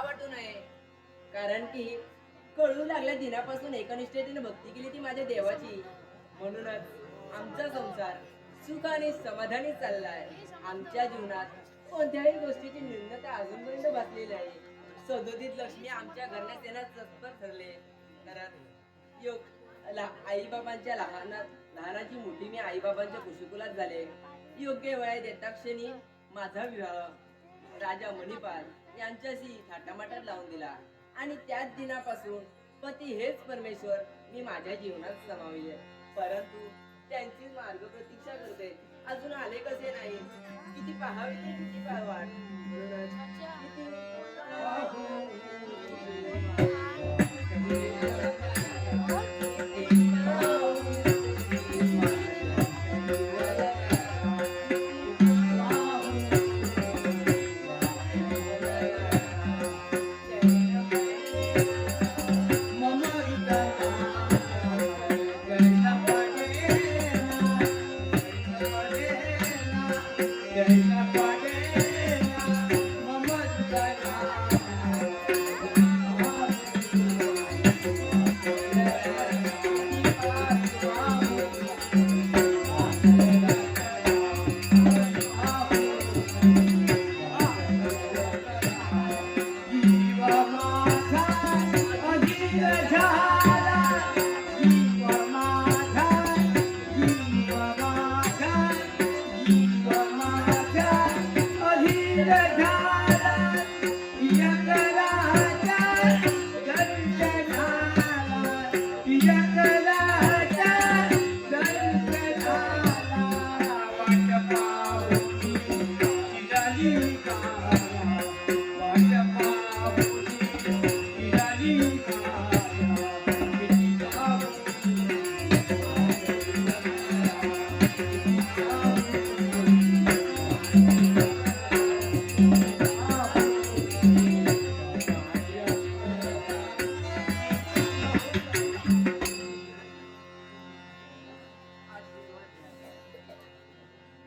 वाटू नये. कारण की कळू लागल्या दिनापासून एकनिष्ठतेने भक्ती केली ती माझ्या देवाची. म्हणूनच आमचा संसार सुख आणि समाधानी चाललाय. आमच्या जीवनात कोणत्याही गोष्टीची न्यूनता अजूनपर्यंत बसलेली आहे. सदोदित लक्ष्मी आमच्या घरात येण्यास तत्पर ठरले. कारण योग आई बाबांच्या लहानाची मोठी मी आई बाबांच्या कुशीकुलात झाले. योग्य वयात येता क्षणी माझा विवाह राजा मणिपाल यांच्याशी थाटामाटात लावून दिला आणि त्याच दिनापासून पती हेच परमेश्वर मी माझ्या जीवनात समाविले. परंतु त्यांची मार्ग प्रतीक्षा करते. अजून आले कसे नाही. किती पाहावे ते किती पाहावा. म्हणूनच किती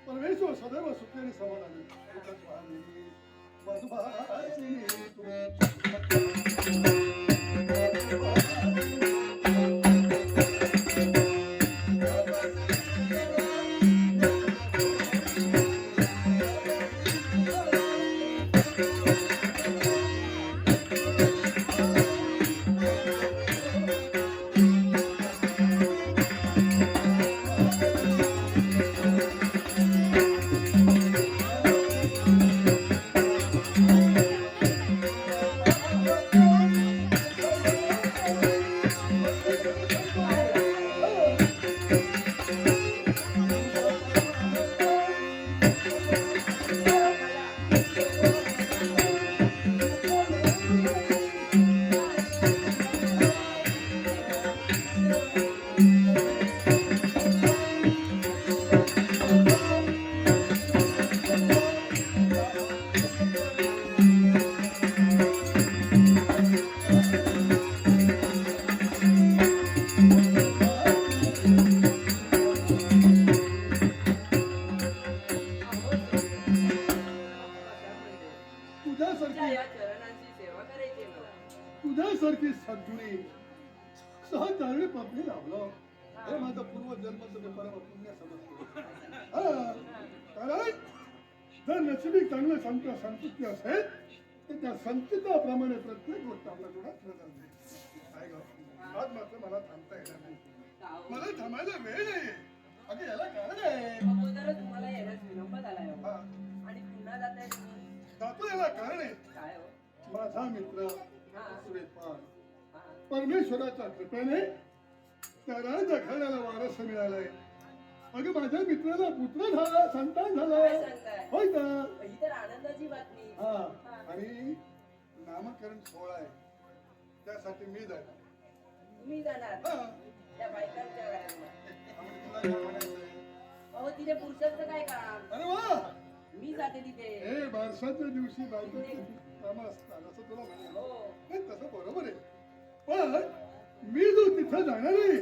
परमेश्वर सदैव सुखी आणि समाधानी तुझ्यासारखी सद्गुणी सहचारणी पत्नी लाभलं हे माझा पूर्वजन्माचं मी परम पुण्य समजतो. कारण जर नशिबी चांगलं संतुष्टी असेल तर त्या संचिताप्रमाणे प्रत्येक गोष्ट आपल्या डोळ्यात काय ग आज मात्र मला थांबता येणार नाही. मला थांबायला वेळ नाही. अगं याला कारण आहे. तुम्हाला येण्यास विलंब झालाय आणि पुन्हा जातो याला कारण आहे. काय माझा मित्र श्रीपाद परमेश्वराच्या कृपेने त्या राजघराण्याला वारस मिळालाय. अगं माझ्या मित्राला पुत्र झाला, संतान झालं. होय का? ही तर आनंदाची बातमी. हा आणि नामकरण सोहळा आहे त्यासाठी मी जाणार. तुम्ही जाणार त्या बायकांच्या अहो तिथे पुरुषाचं काय काम? अरे वा मी जाते तिथे. हे बारसाच्या दिवशी बायकोची कामं असतात असं तुला म्हणाल. तसं बरोबर आहे. पण मी जो तिथं जाणार आहे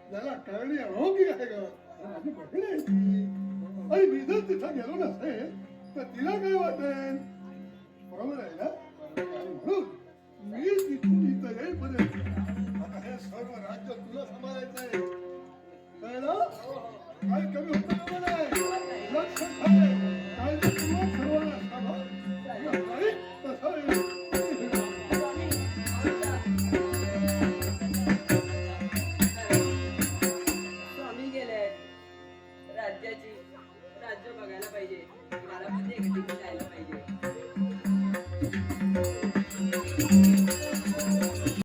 त्याला कळणी अनोखी आहे ग. माझी बहीण आहे ती. आणि मी जर तिथं गेलो नसेल तर तिला काय वाटेल? बरोबर आहे ना? म्हणून मी तिथून इथं येईपर्यंत